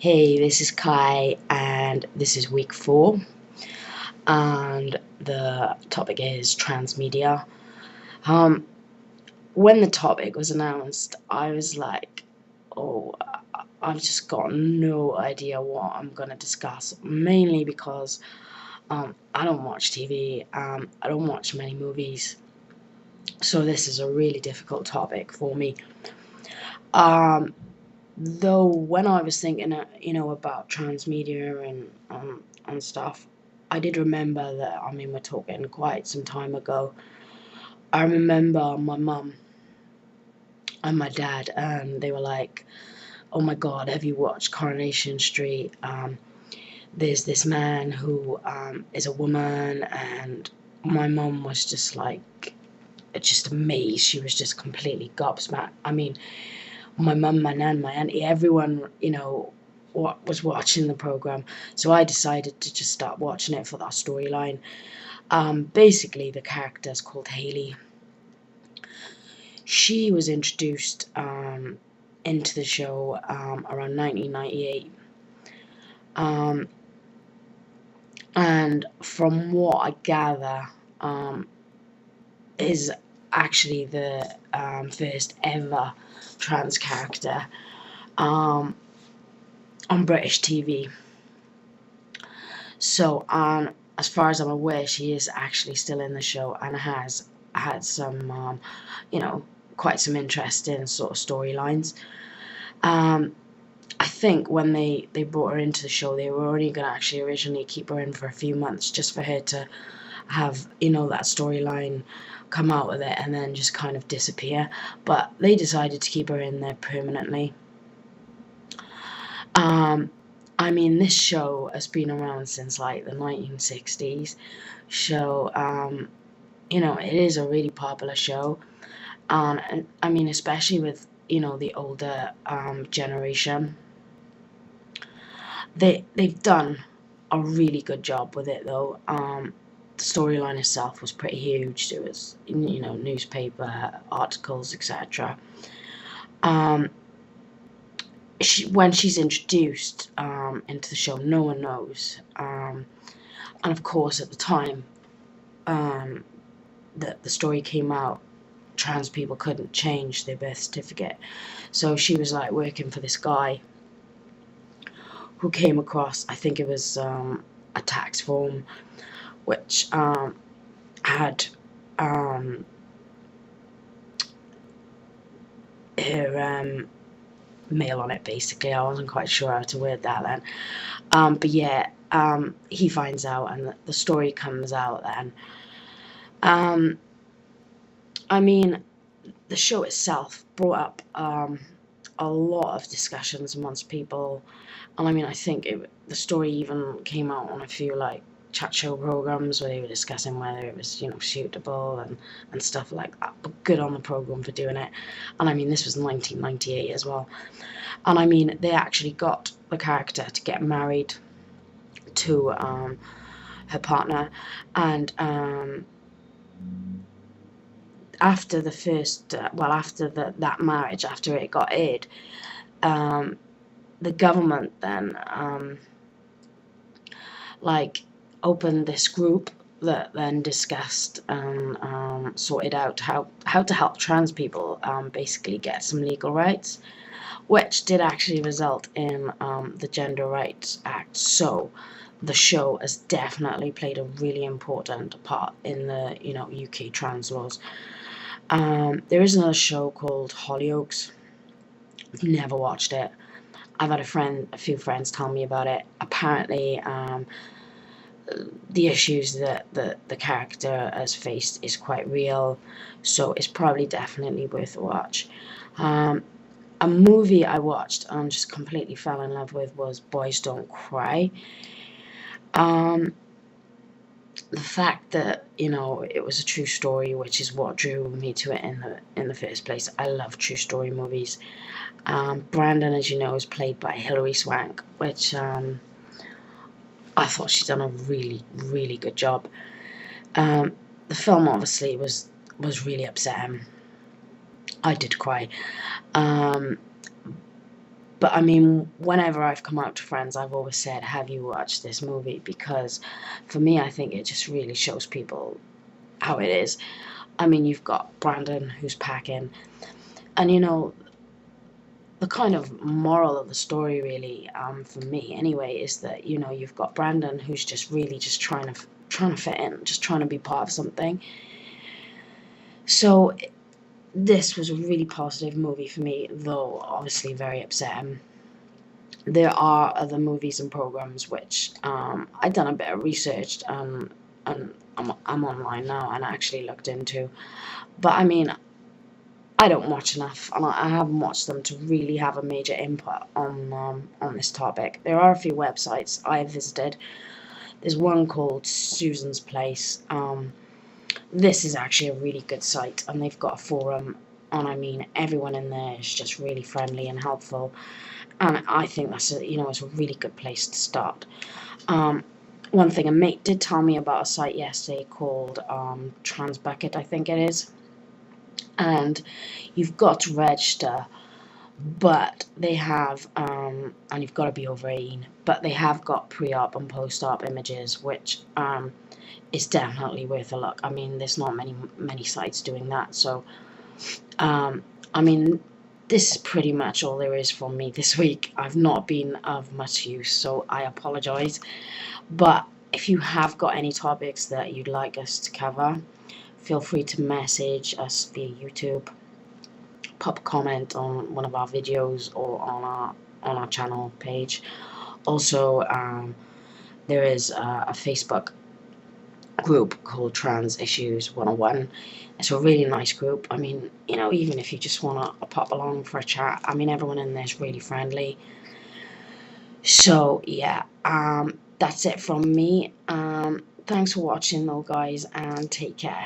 Hey, this is Kai, and this is week 4, and the topic is transmedia. Um, when the topic was announced, I was like, oh, I've just got no idea what I'm going to discuss, mainly because I don't watch TV, I don't watch many movies, so this is a really difficult topic for me. Though when I was thinking, about transmedia and stuff, I did remember that. I mean, we're talking quite some time ago. I remember my mum and my dad, and they were like, "Oh my God, have you watched Coronation Street? There's this man who is a woman," and my mum was just like, just amazed. She was just completely gobsmacked. I mean, my mum, my nan, my auntie, everyone, was watching the program. So I decided to just start watching it for that storyline. Basically, the character's called Hayley. She was introduced into the show around 1998. And from what I gather, is actually the first ever trans character on British TV. So, as far as I'm aware, she is actually still in the show and has had some, quite some interesting sort of storylines. I think when they brought her into the show, they were only going to actually originally keep her in for a few months just for her to have, that storyline come out with it and then just kind of disappear. But they decided to keep her in there permanently. I mean, this show has been around since like the 1960s. So, it is a really popular show. And I mean, especially with, the older generation. They've done a really good job with it, though. The storyline itself was pretty huge. There was, newspaper articles, etc. When she's introduced into the show, no one knows. And of course, at the time that the story came out, trans people couldn't change their birth certificate. So she was like working for this guy who came across, I think it was a tax form, which had her mail on it, basically. I wasn't quite sure how to word that then. But yeah, he finds out and the story comes out then. I mean, the show itself brought up a lot of discussions amongst people. And I mean, I think the story even came out on a few like chat show programs where they were discussing whether it was, suitable and stuff like that. But good on the program for doing it. And I mean, this was 1998 as well. And I mean, they actually got the character to get married to her partner. And after the first, after that marriage, after it got aired, the government then opened this group that then discussed and sorted out how to help trans people basically get some legal rights, which did actually result in the Gender Rights Act. So the show has definitely played a really important part in the UK trans laws. There is another show called Hollyoaks. Never watched it. I've had a few friends tell me about it. Apparently, the issues that the character has faced is quite real, so it's probably definitely worth a watch. A movie I watched and just completely fell in love with was Boys Don't Cry. The fact that it was a true story, which is what drew me to it in the first place. I love true story movies. Brandon, as you know, is played by Hilary Swank, which I thought she'd done a really, really good job. The film obviously was really upsetting. I did cry. But I mean, whenever I've come out to friends, I've always said, have you watched this movie? Because for me, I think it just really shows people how it is. I mean, you've got Brandon who's packing, and the kind of moral of the story, really, for me anyway, is that you've got Brandon who's just really just trying to fit in, just trying to be part of something. So this was a really positive movie for me, though obviously very upsetting. There are other movies and programs which I've done a bit of research, and I'm online now and I actually looked into. But I mean, I don't watch enough, and I haven't watched them to really have a major input on this topic. There are a few websites I have visited. There's one called Susan's Place. This is actually a really good site, and they've got a forum, and I mean, everyone in there is just really friendly and helpful, and I think it's a really good place to start. One thing a mate did tell me about a site yesterday called Transbucket, I think it is, and you've got to register, but they have, and you've got to be over 18, but they have got pre-op and post-op images, which is definitely worth a look. I mean, there's not many sites doing that, so I mean, this is pretty much all there is from me this week. I've not been of much use, so I apologize. But if you have got any topics that you'd like us to cover, feel free to message us via YouTube, pop a comment on one of our videos or on our channel page. Also, there is a Facebook group called Trans Issues 101. It's a really nice group. I mean, even if you just want to pop along for a chat, I mean, everyone in there is really friendly. So yeah, that's it from me. Thanks for watching though, guys, and take care.